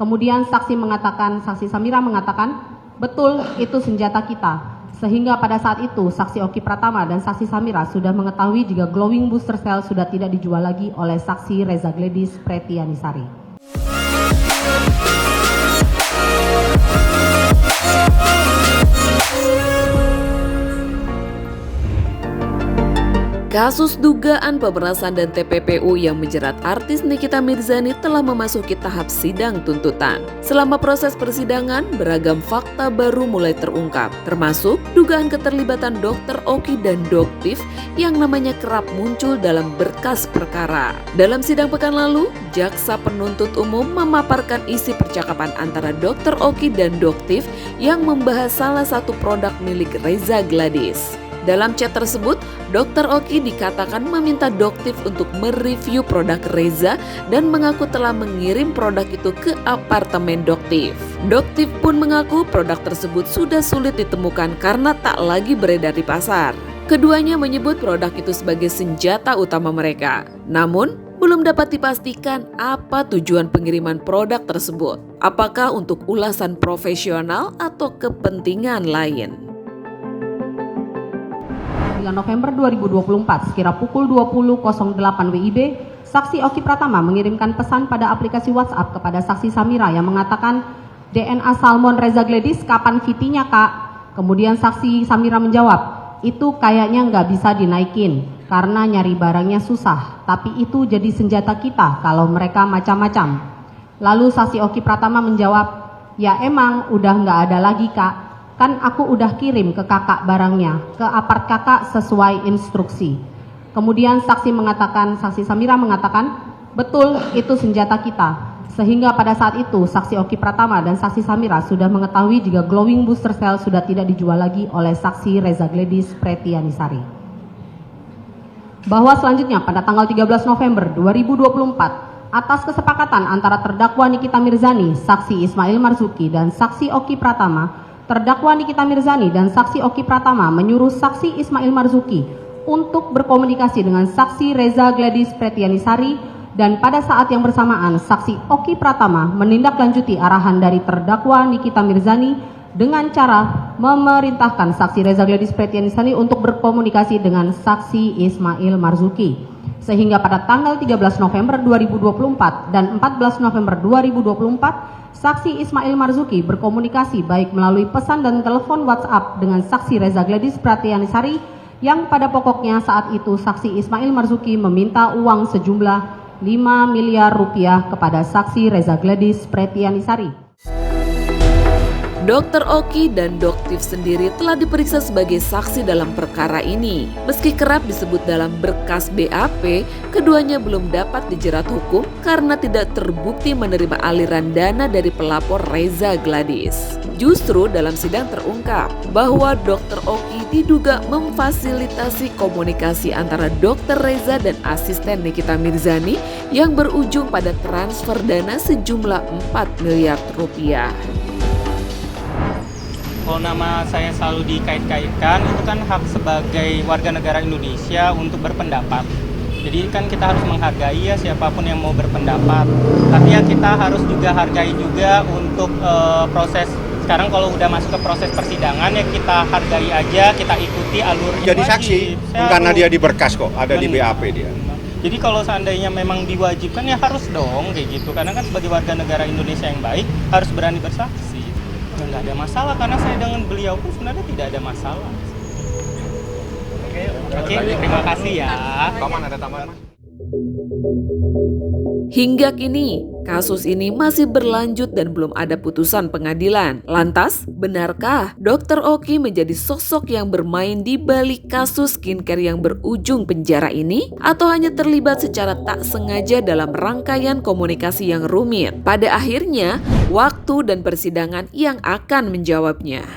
Kemudian saksi Samira mengatakan, betul itu senjata kita. Sehingga pada saat itu saksi Oki Pratama dan saksi Samira sudah mengetahui jika glowing booster cell sudah tidak dijual lagi oleh saksi Reza Gladys Pretianisari. Kasus dugaan pemerasan dan TPPU yang menjerat artis Nikita Mirzani telah memasuki tahap sidang tuntutan. Selama proses persidangan, beragam fakta baru mulai terungkap, termasuk dugaan keterlibatan Dr. Oki dan Doktif yang namanya kerap muncul dalam berkas perkara. Dalam sidang pekan lalu, jaksa penuntut umum memaparkan isi percakapan antara Dr. Oki dan Doktif yang membahas salah satu produk milik Reza Gladys. Dalam chat tersebut, Dr. Oki dikatakan meminta Doktif untuk mereview produk Reza dan mengaku telah mengirim produk itu ke apartemen Doktif. Doktif pun mengaku produk tersebut sudah sulit ditemukan karena tak lagi beredar di pasar. Keduanya menyebut produk itu sebagai senjata utama mereka. Namun, belum dapat dipastikan apa tujuan pengiriman produk tersebut. Apakah untuk ulasan profesional atau kepentingan lain? 9 November 2024, sekira pukul 20.08 WIB, saksi Oki Pratama mengirimkan pesan pada aplikasi WhatsApp kepada saksi Samira yang mengatakan, DNA salmon Reza Gladys kapan VT-nya kak? Kemudian saksi Samira menjawab, itu kayaknya nggak bisa dinaikin karena nyari barangnya susah, tapi itu jadi senjata kita kalau mereka macam-macam. Lalu saksi Oki Pratama menjawab, ya emang udah nggak ada lagi kak. Kan aku udah kirim ke kakak barangnya, ke apart kakak sesuai instruksi. Kemudian saksi Samira mengatakan, betul itu senjata kita. Sehingga pada saat itu saksi Oki Pratama dan saksi Samira sudah mengetahui jika glowing booster cell sudah tidak dijual lagi oleh saksi Reza Gladys Pretianisari. Bahwa selanjutnya pada tanggal 13 November 2024, atas kesepakatan antara terdakwa Nikita Mirzani, saksi Ismail Marzuki dan saksi Oki Pratama, terdakwa Nikita Mirzani dan saksi Oki Pratama menyuruh saksi Ismail Marzuki untuk berkomunikasi dengan saksi Reza Gladys Pretianisari dan pada saat yang bersamaan saksi Oki Pratama menindaklanjuti arahan dari terdakwa Nikita Mirzani dengan cara memerintahkan saksi Reza Gladys Pretianisari untuk berkomunikasi dengan saksi Ismail Marzuki. Sehingga pada tanggal 13 November 2024 dan 14 November 2024, saksi Ismail Marzuki berkomunikasi baik melalui pesan dan telepon WhatsApp dengan saksi Reza Gladys Pretianisari yang pada pokoknya saat itu saksi Ismail Marzuki meminta uang sejumlah 5 miliar rupiah kepada saksi Reza Gladys Pretianisari. Dr. Oki dan Doktif sendiri telah diperiksa sebagai saksi dalam perkara ini. Meski kerap disebut dalam berkas BAP, keduanya belum dapat dijerat hukum karena tidak terbukti menerima aliran dana dari pelapor Reza Gladys. Justru dalam sidang terungkap bahwa Dr. Oki diduga memfasilitasi komunikasi antara Dr. Reza dan asisten Nikita Mirzani yang berujung pada transfer dana sejumlah 4 miliar rupiah. Kalau nama saya selalu dikait-kaitkan, itu kan hak sebagai warga negara Indonesia untuk berpendapat. Jadi kan kita harus menghargai ya siapapun yang mau berpendapat. Tapi ya kita harus juga hargai juga untuk proses. Sekarang kalau udah masuk ke proses persidangan ya kita hargai aja, kita ikuti alurnya. Jadi saksi, karena dia di berkas kok, ada di BAP dia. Jadi kalau seandainya memang diwajibkan ya harus dong kayak gitu. Karena kan sebagai warga negara Indonesia yang baik harus berani bersaksi. Nggak ada masalah karena saya dengan beliau pun sebenarnya tidak ada masalah. Oke, terima kasih ya. Taman ada taman. Hingga kini, kasus ini masih berlanjut dan belum ada putusan pengadilan. Lantas, benarkah Dr. Oki menjadi sosok yang bermain di balik kasus skincare yang berujung penjara ini? Atau hanya terlibat secara tak sengaja dalam rangkaian komunikasi yang rumit? Pada akhirnya, waktu dan persidangan yang akan menjawabnya.